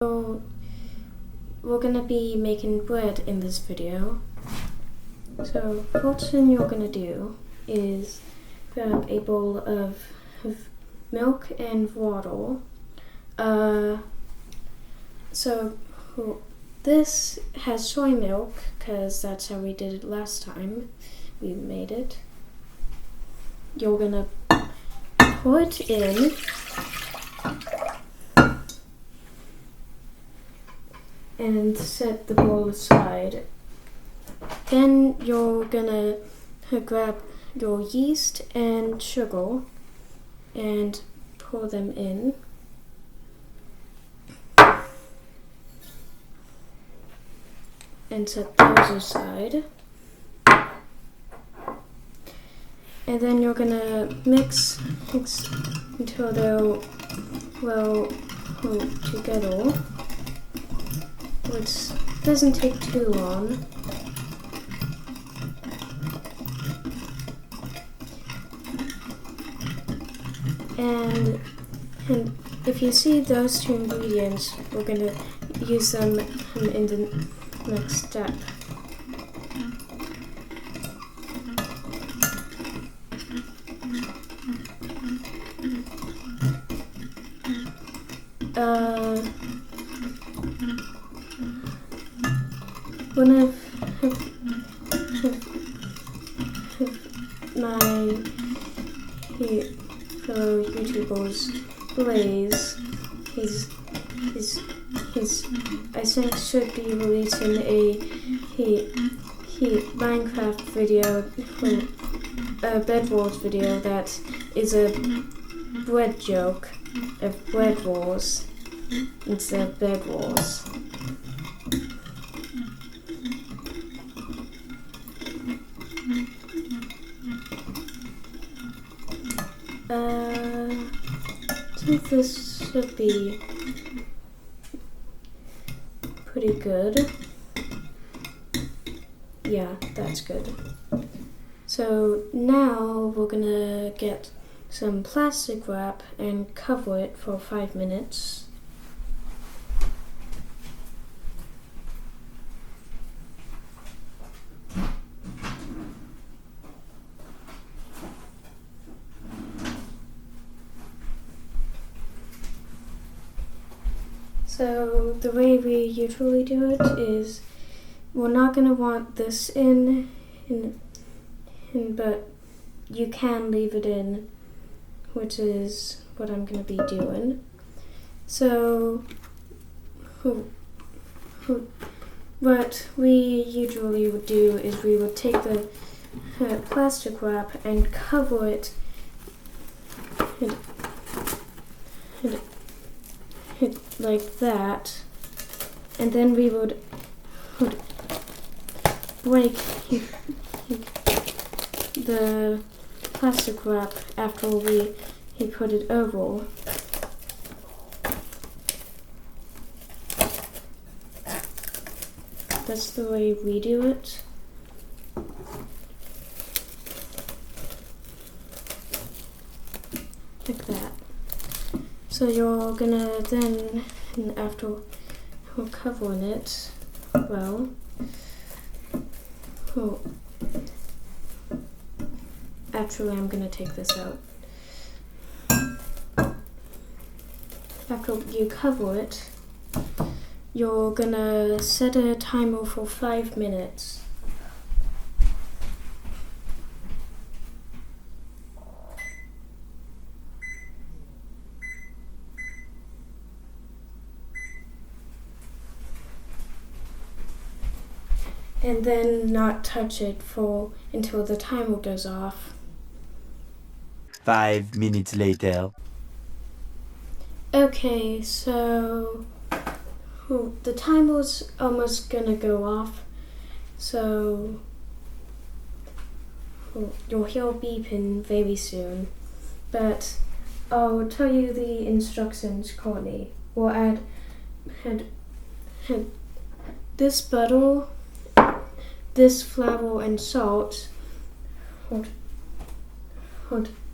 So we're gonna be making bread in this video. So first thing you're gonna do is grab a bowl of milk and water. So this has soy milk because that's how we did it last time we made it. You're gonna pour it in. And set the bowl aside. Then you're gonna grab your yeast and sugar and pour them in. And set those aside. And then you're gonna mix until they're well together. Which doesn't take too long. And if you see those two ingredients, we're going to use them in the next step. One of my fellow YouTubers, Blaze, he's I think should be releasing a Minecraft video, a Bed Wars video that is a bread joke of Bread Wars instead of Bed Wars. I think this should be pretty good. Yeah, that's good. So now we're gonna get some plastic wrap and cover it for 5 minutes. So the way we usually do it is we're not going to want this in, but you can leave it in, which is what I'm going to be doing. So what we usually would do is we would take the plastic wrap and cover it like that, and then we would break the plastic wrap after we put it over. That's the way we do it. Like that. So you're gonna then, after we're covering it, actually I'm gonna take this out. After you cover it, you're gonna set a timer for 5 minutes. And then not touch it until the timer goes off. 5 minutes later. Okay, so the timer's almost gonna go off. So you'll hear beeping very soon. But I'll tell you the instructions currently. We'll add this butter, this flour and salt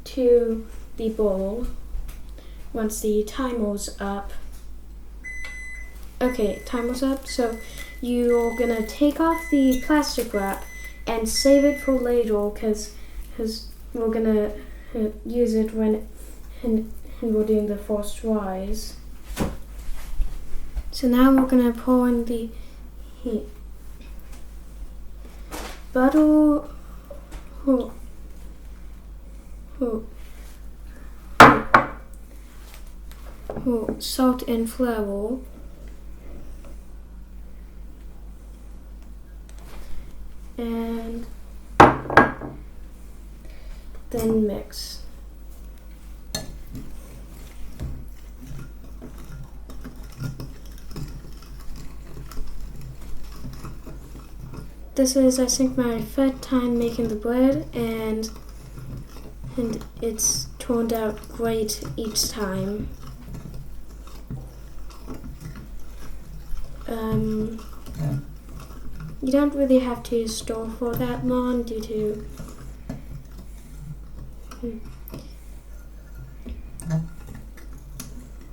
to the bowl. Once the timer's up, Okay, timer's up. So you're gonna take off the plastic wrap and save it for later, because we're gonna use it when we're doing the first rise. So now we're gonna pour in the butter, salt and flour, and then mix. This is, I think, my third time making the bread, and it's turned out great each time. You don't really have to store for that long due to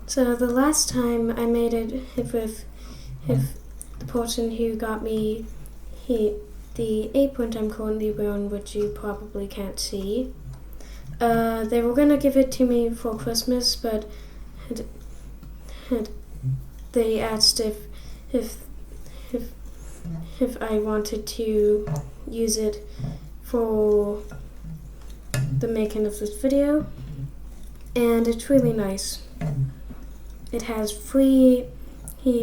So the last time I made it with the person who got me the apron I'm currently wearing, which you probably can't see. They were gonna give it to me for Christmas, but they asked if I wanted to use it for the making of this video, and it's really nice. It has 3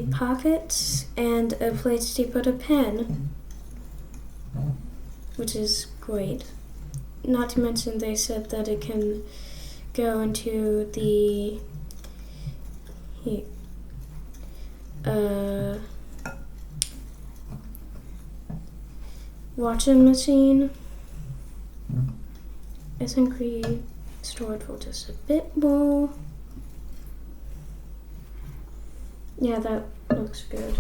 pockets and a place to put a pen, which is great. Not to mention they said that it can go into the washing machine. I think we store it for just a bit more. Yeah, that looks good.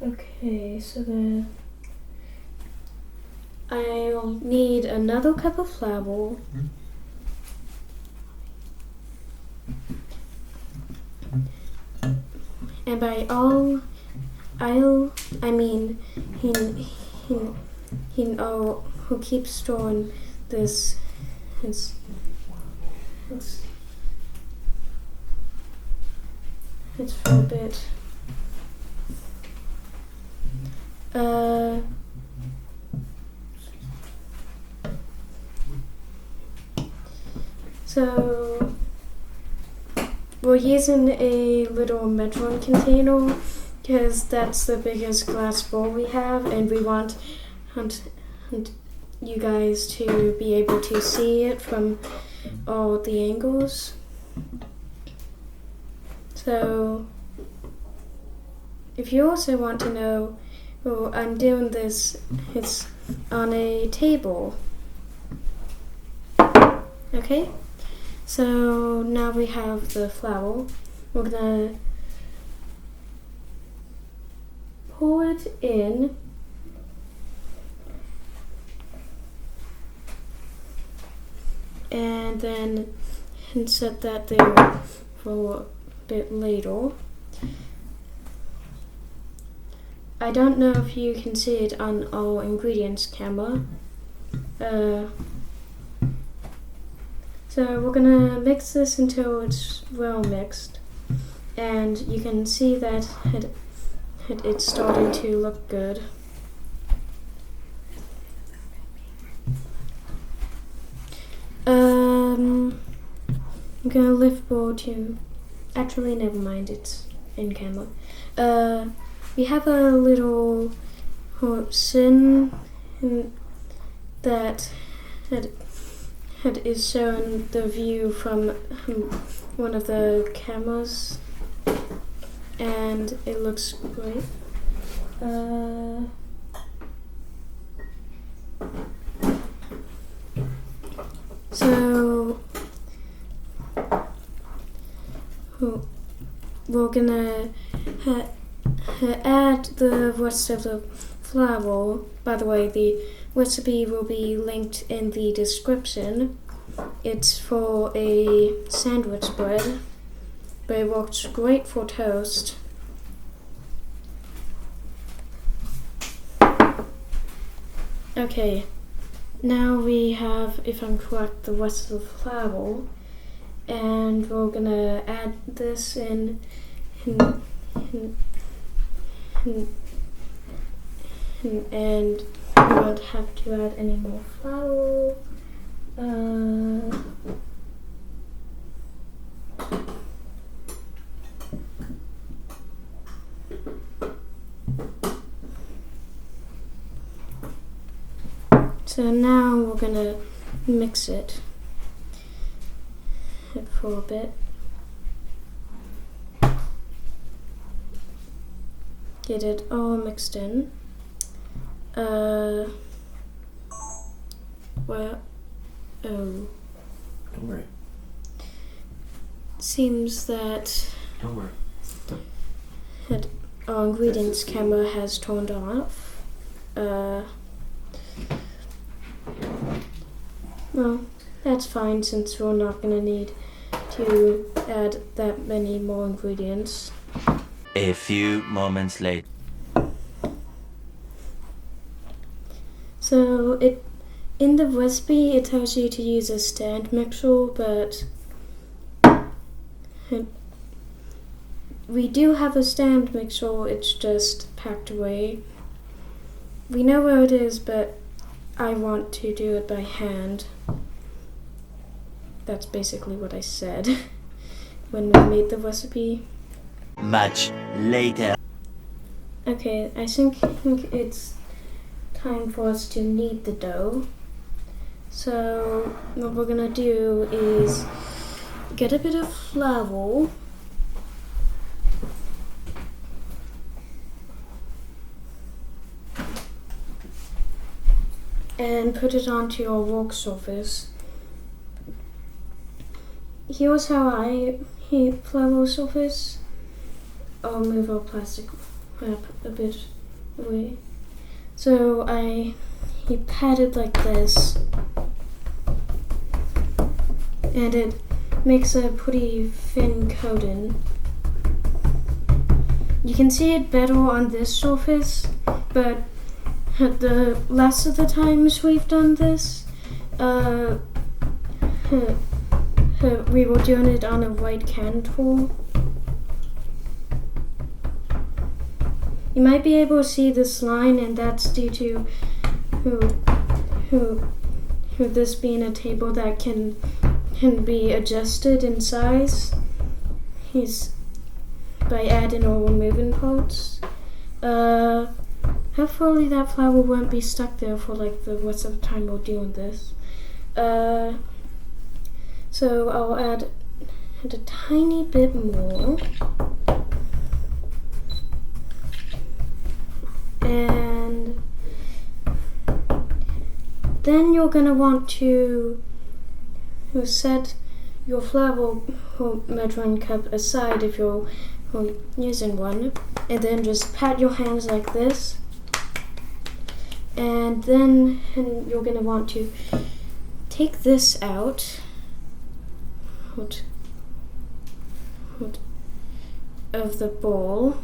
Okay, so I'll need another cup of flour. And by I mean who keeps storing this it's for a bit. So we're using a little measuring container because that's the biggest glass bowl we have, and we want you guys to be able to see it from all the angles. So if you also want to know, I'm doing this, it's on a table. Okay, so now we have the flour. We're gonna pour it in. And then set that there for a bit later. I don't know if you can see it on our ingredients camera. So we're gonna mix this until it's well mixed, and you can see that it's starting to look good. I'm gonna lift board to. Actually, never mind. It's in camera. We have a little sin that is showing the view from one of the cameras, and it looks great. So we're gonna add the rest of the flour. By the way, the recipe will be linked in the description. It's for a sandwich bread, but it works great for toast. Okay, now we have, if I'm correct, the rest of the flour, and we're gonna add this in and we won't have to add any more flour. So now we're gonna mix it for a bit. Get it all mixed in. Well, oh. Don't worry. Seems that Don't worry. our ingredients camera has turned off. Well, that's fine since we're not gonna need to add that many more ingredients. A few moments later. So in the recipe it tells you to use a stand mixer, but we do have a stand mixer, it's just packed away. We know where it is, but I want to do it by hand. That's basically what I said when we made the recipe. Much later. Okay, I think it's time for us to knead the dough. So what we're gonna do is get a bit of flour and put it onto your work surface. Here's how I heat flour surface. I'll move our plastic wrap a bit away. So he pat it like this, and it makes a pretty thin coating. You can see it better on this surface, but the last of the times we've done this, we were doing it on a white can tool. You might be able to see this line, and that's due to this being a table that can be adjusted in size. By adding or removing parts. Hopefully that flour won't be stuck there for like the rest of the time we're doing this. So I'll add a tiny bit more. And then you're gonna want to set your flour measuring cup aside if you're using one, and then just pat your hands like this. And then you're gonna want to take this out of the bowl.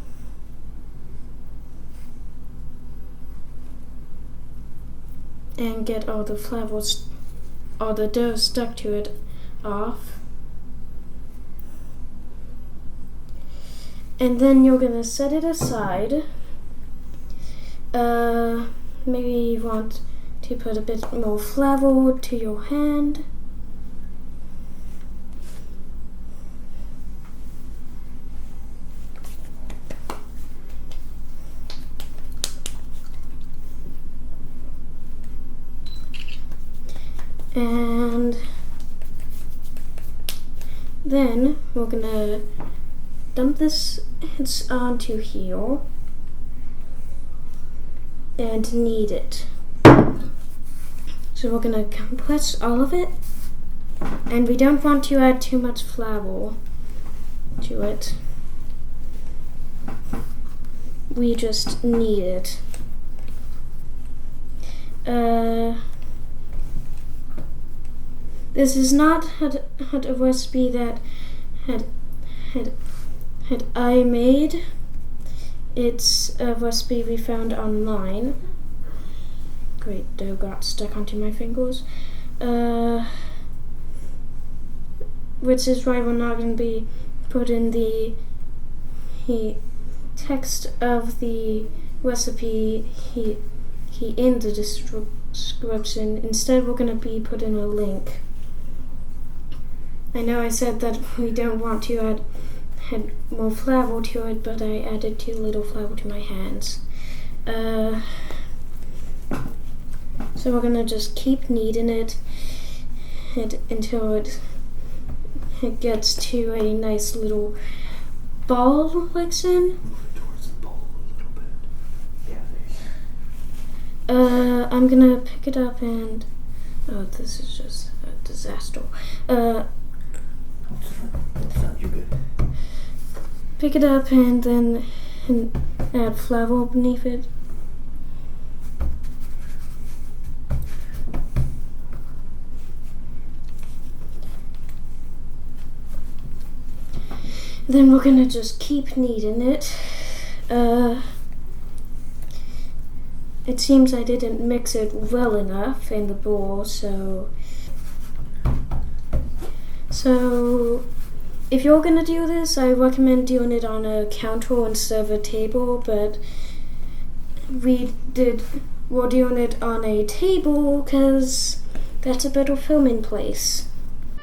And get all the the dough stuck to it off. And then you're gonna set it aside. Maybe you want to put a bit more flour to your hand. And then we're gonna dump this onto here and knead it. So we're gonna compress all of it, and we don't want to add too much flour to it. We just knead it. This is not had a recipe that had I made. It's a recipe we found online. great, dough got stuck onto my fingers. Which is why we're not going to be putting the text of the recipe in the description. Instead, we're going to be putting a link. I know I said that we don't want to add more flour to it, but I added too little flour to my hands. So we're going to just keep kneading it until it gets to a nice little ball like so. Towards the bowl a little bit. Yeah, I'm gonna pick it up and this is just a disaster. You're good. Pick it up and then add flour beneath it. Then we're gonna just keep kneading it. It seems I didn't mix it well enough in the bowl, so if you're gonna do this, I recommend doing it on a counter instead of a table, but we're doing it on a table because that's a better filming place.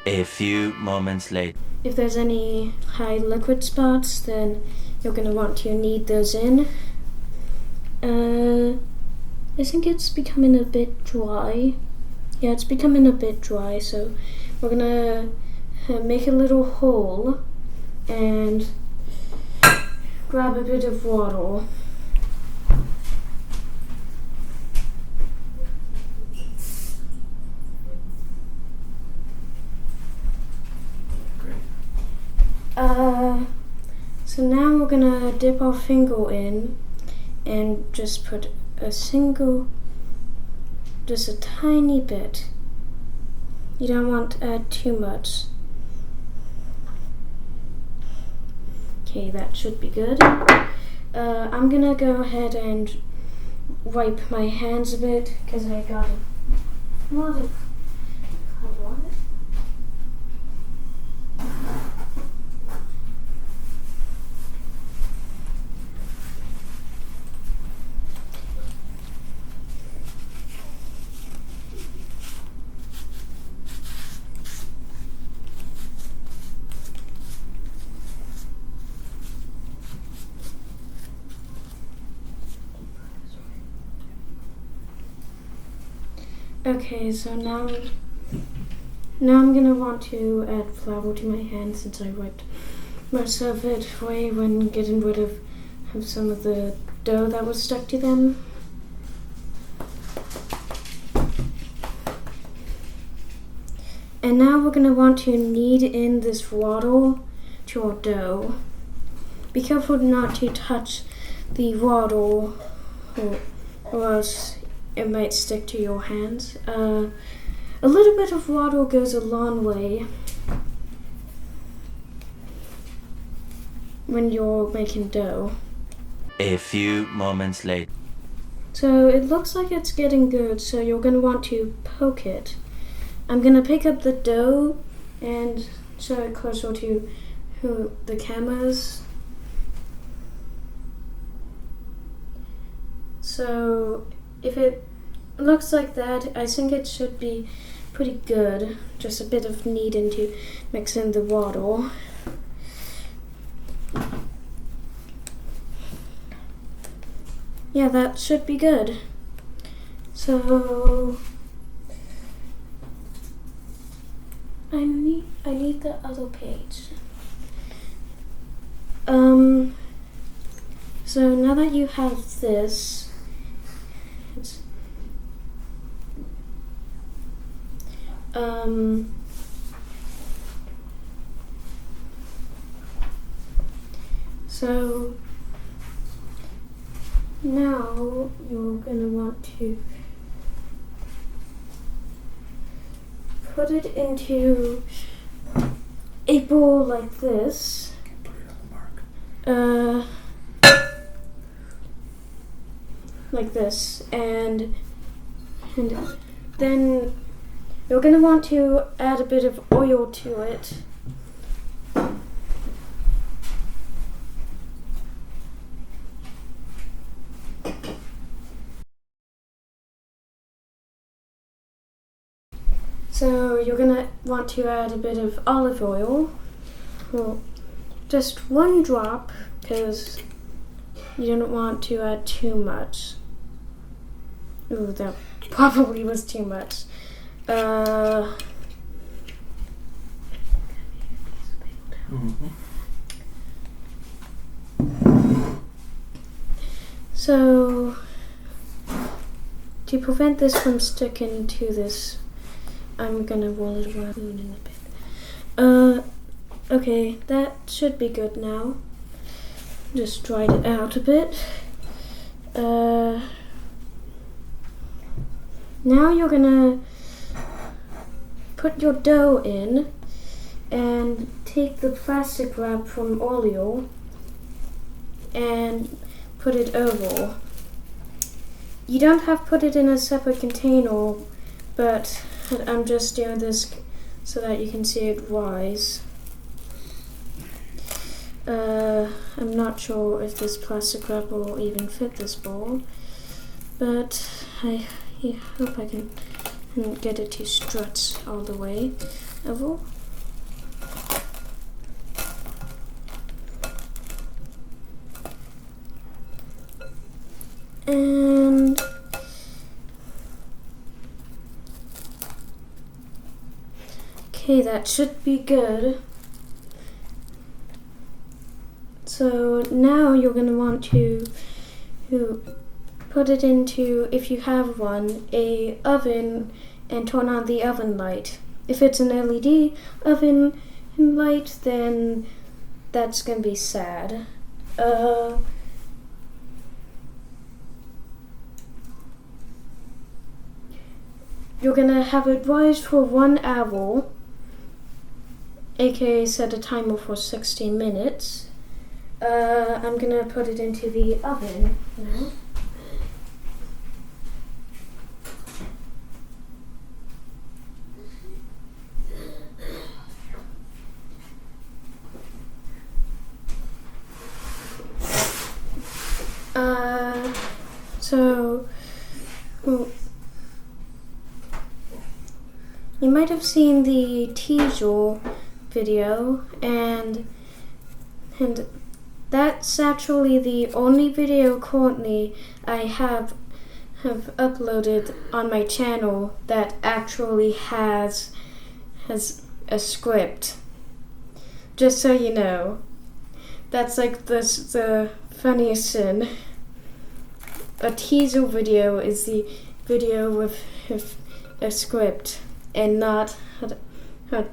A few moments later. If there's any high liquid spots, then you're going to want to knead those in. I think it's becoming a bit dry. Yeah, it's becoming a bit dry, so we're going to make a little hole and grab a bit of water. So now we're gonna dip our finger in and just put just a tiny bit. You don't want to add too much. Okay, that should be good. I'm gonna go ahead and wipe my hands a bit because I got a lot of water. Okay, so now I'm gonna want to add flour to my hands since I wiped most of it away when getting rid of some of the dough that was stuck to them. And now we're gonna want to knead in this water to our dough. Be careful not to touch the water or else it might stick to your hands. A little bit of water goes a long way when you're making dough. A few moments later. So it looks like it's getting good, so you're going to want to poke it. I'm going to pick up the dough and show it closer to the cameras. So if it looks like that, I think it should be pretty good. Just a bit of kneading to mix in the water. Yeah, that should be good. So I need the other page. So now that you have this, so now you're gonna want to put it into a bowl like this. Put it on the mark. Like this, and And then you're going to want to add a bit of oil to it. So you're going to want to add a bit of olive oil. Well, just 1 drop, because you don't want to add too much. Ooh, that probably was too much. So, to prevent this from sticking to this, I'm gonna roll it around in a bit. Okay, that should be good now. Just dried it out a bit. Now you're gonna put your dough in and take the plastic wrap from oil and put it over. You don't have to put it in a separate container, but I'm just doing this so that you can see it rise. I'm not sure if this plastic wrap will even fit this bowl, but I hope I can get it to stretch all the way over. And okay, that should be good. So now you're going to want to put it into, if you have one, a oven and turn on the oven light. If it's an LED oven light, then that's going to be sad. You're going to have it rise for 1 hour, aka set a timer for 60 minutes. I'm going to put it into the oven now. You might have seen the teaser video, and that's actually the only video currently I have uploaded on my channel that actually has a script. Just so you know, that's like the funniest thing. A teaser video is the video with a script and not a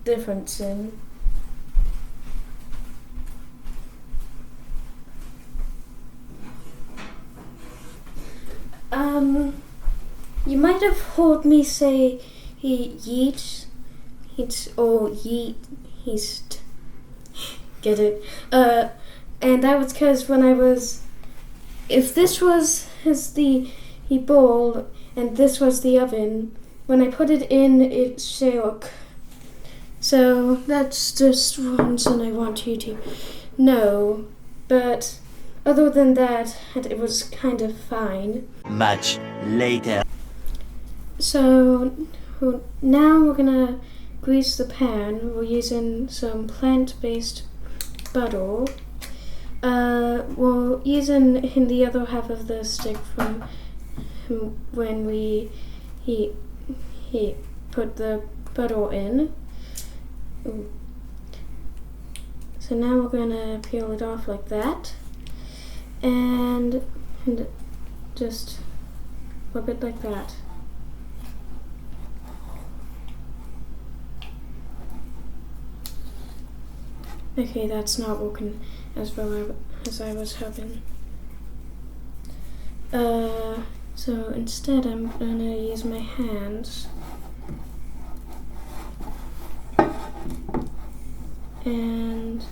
different thing. You might have heard me say yeast, or yeast. Get it? And that was because when I was, if this was the bowl and this was the oven, when I put it in, it shook. So that's just one thing I want you to know. But other than that, it was kind of fine. Much later. So now we're gonna grease the pan. We're using some plant-based butter. We're using in the other half of the stick from when he put the butter in. So now we're gonna peel it off like that, and just rub it like that. Okay, that's not working as well as I was hoping. So instead I'm gonna use my hands and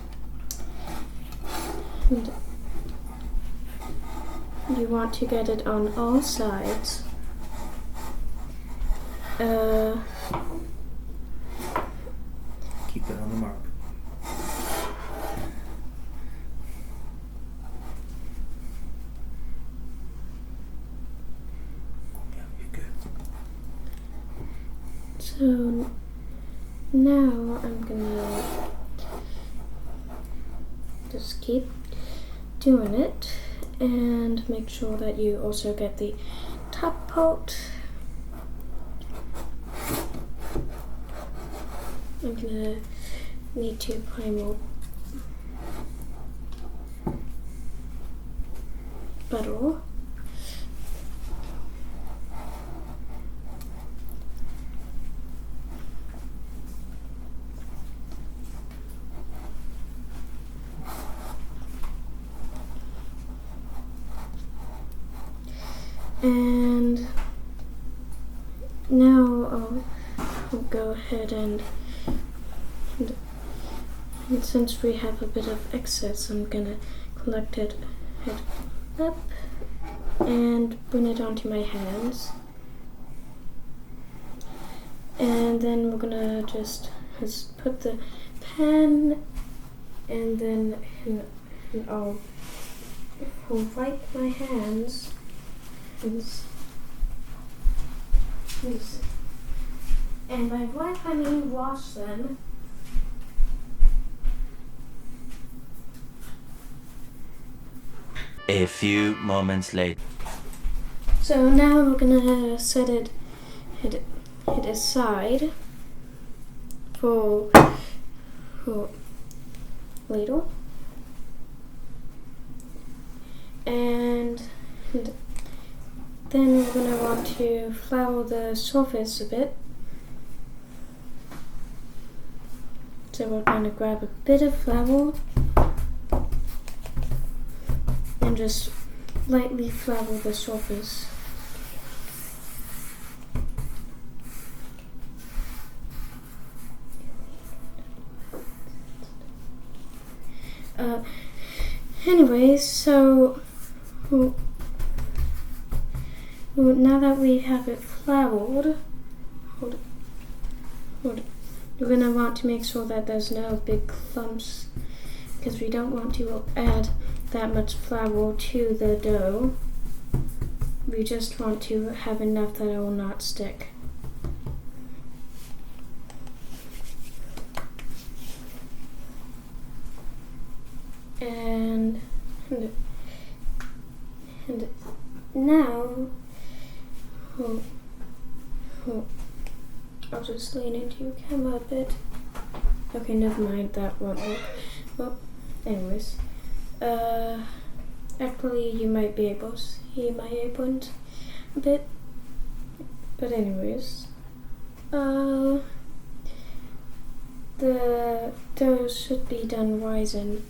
you want to get it on all sides. Keep it on the mark. Yeah, you're good. So now I'm gonna just keep doing it and make sure that you also get the top part. I'm gonna need to apply more butter. And now I'll go ahead and since we have a bit of excess, I'm gonna collect it up and bring it onto my hands. And then we're gonna just put the pan, and then I'll wipe my hands. And by wipe I mean wash them. A few moments later. So now we're gonna set it aside for later, and then we're gonna want to flour the surface a bit. So we're gonna grab a bit of flour and just lightly flour the surface. Anyways, so now that we have it floured, we're gonna want to make sure that there's no big clumps, because we don't want to add that much flour to the dough. We just want to have enough that it will not stick. And now I'll just lean into your camera a bit. Okay, never mind, that won't work. Well, anyways, actually you might be able to see my apron a bit, but anyways, the dough should be done rising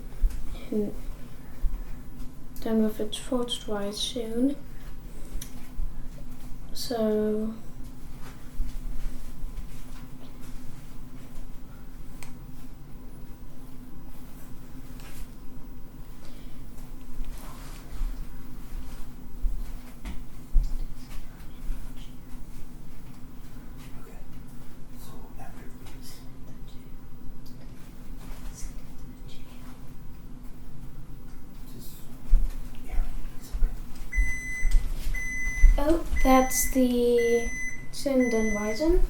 and done with its first rise soon. So oh, that's the Sinden Weizen.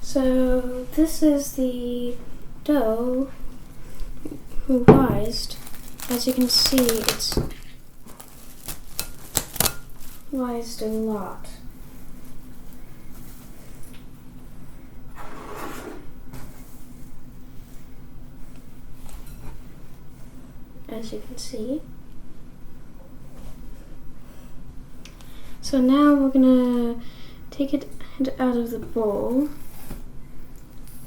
So this is the dough rised. As you can see, it's rised a lot. As you can see. So now we're gonna take it out of the bowl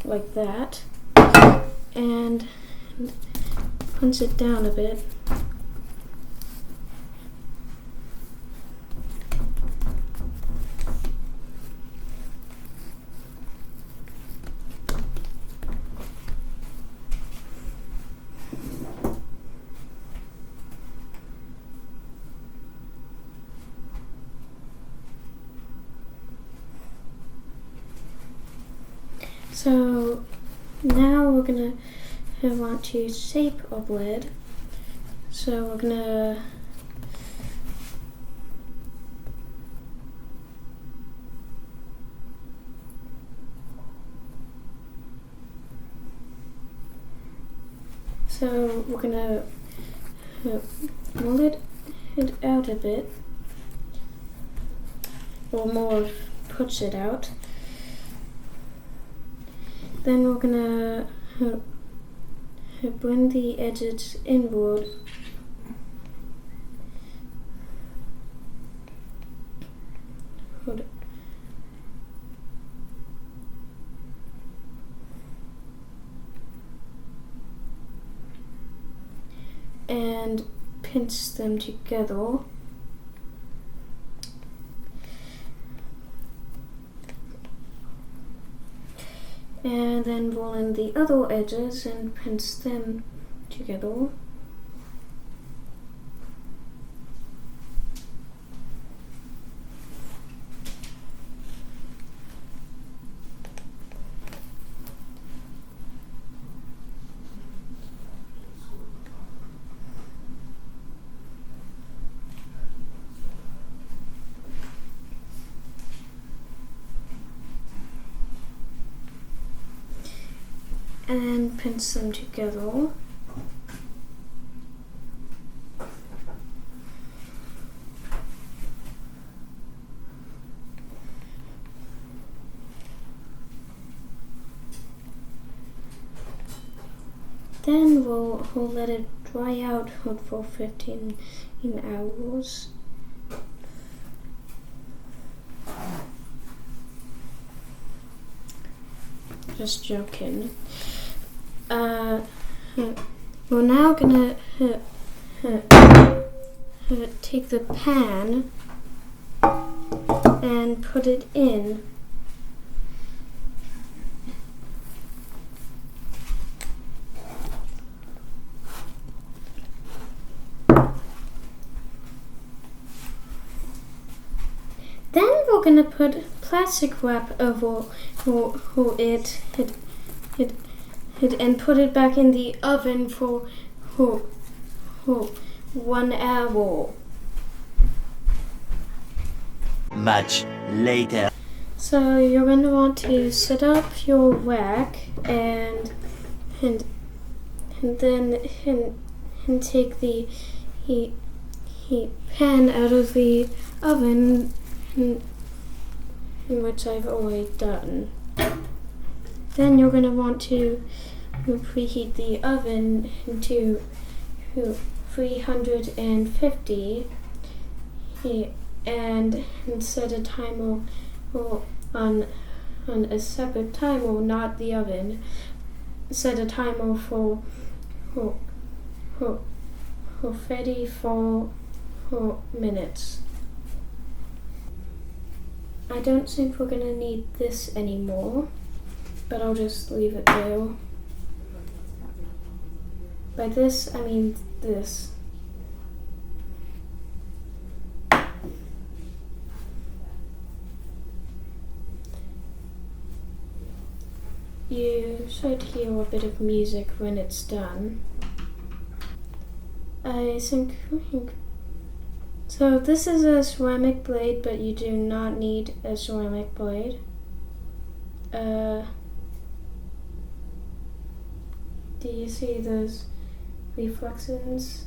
like that and punch it down a bit. So now we're gonna want to shape our bread. So we're gonna roll it out a bit, or more, push it out. Then we're gonna bring the edges inward. And pinch them together. And then roll in the other edges and pinch them together. And pinch them together. Then we'll let it dry out for 15 hours. Just joking. We're now gonna take the pan and put it in. Then we're gonna put plastic wrap over it and put it back in the oven for 1 hour. Much later. So you're going to want to set up your rack and then take the pan out of the oven, which I've already done. Then you're going to want to preheat the oven to 350 and set a timer on a separate timer, not the oven. Set a timer for 34 minutes. I don't think we're gonna need this anymore, but I'll just leave it there. By this, I mean this. You should hear a bit of music when it's done. I think so. This is a ceramic blade, but you do not need a ceramic blade. Do you see those reflections?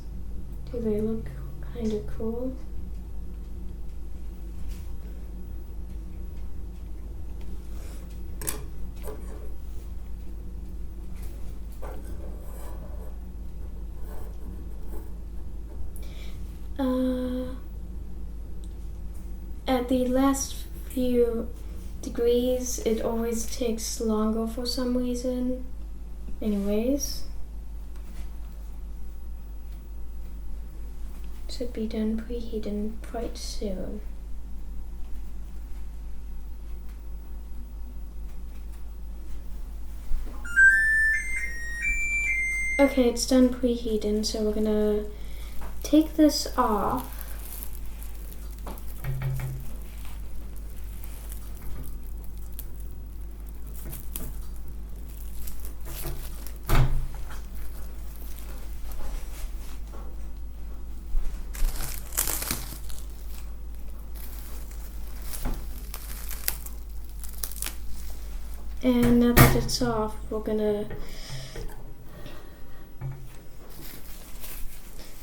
Do they look kind of cool? At the last few degrees, it always takes longer for some reason. Anyways, should be done preheating quite soon. Okay, it's done preheating, so we're gonna take this off. And now that it's off, we're gonna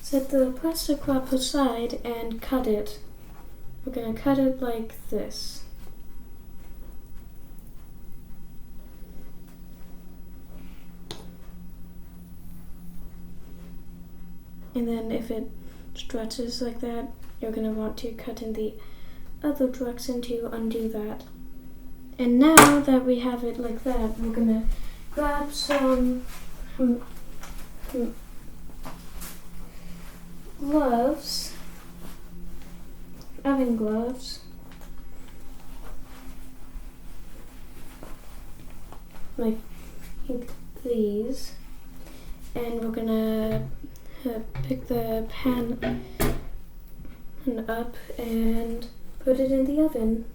set the plastic wrap aside and cut it. We're gonna cut it like this. And then if it stretches like that, you're gonna want to cut in the other direction to undo that. And now that we have it like that, we're gonna grab some gloves, oven gloves, like these, and we're gonna pick the pan up and put it in the oven.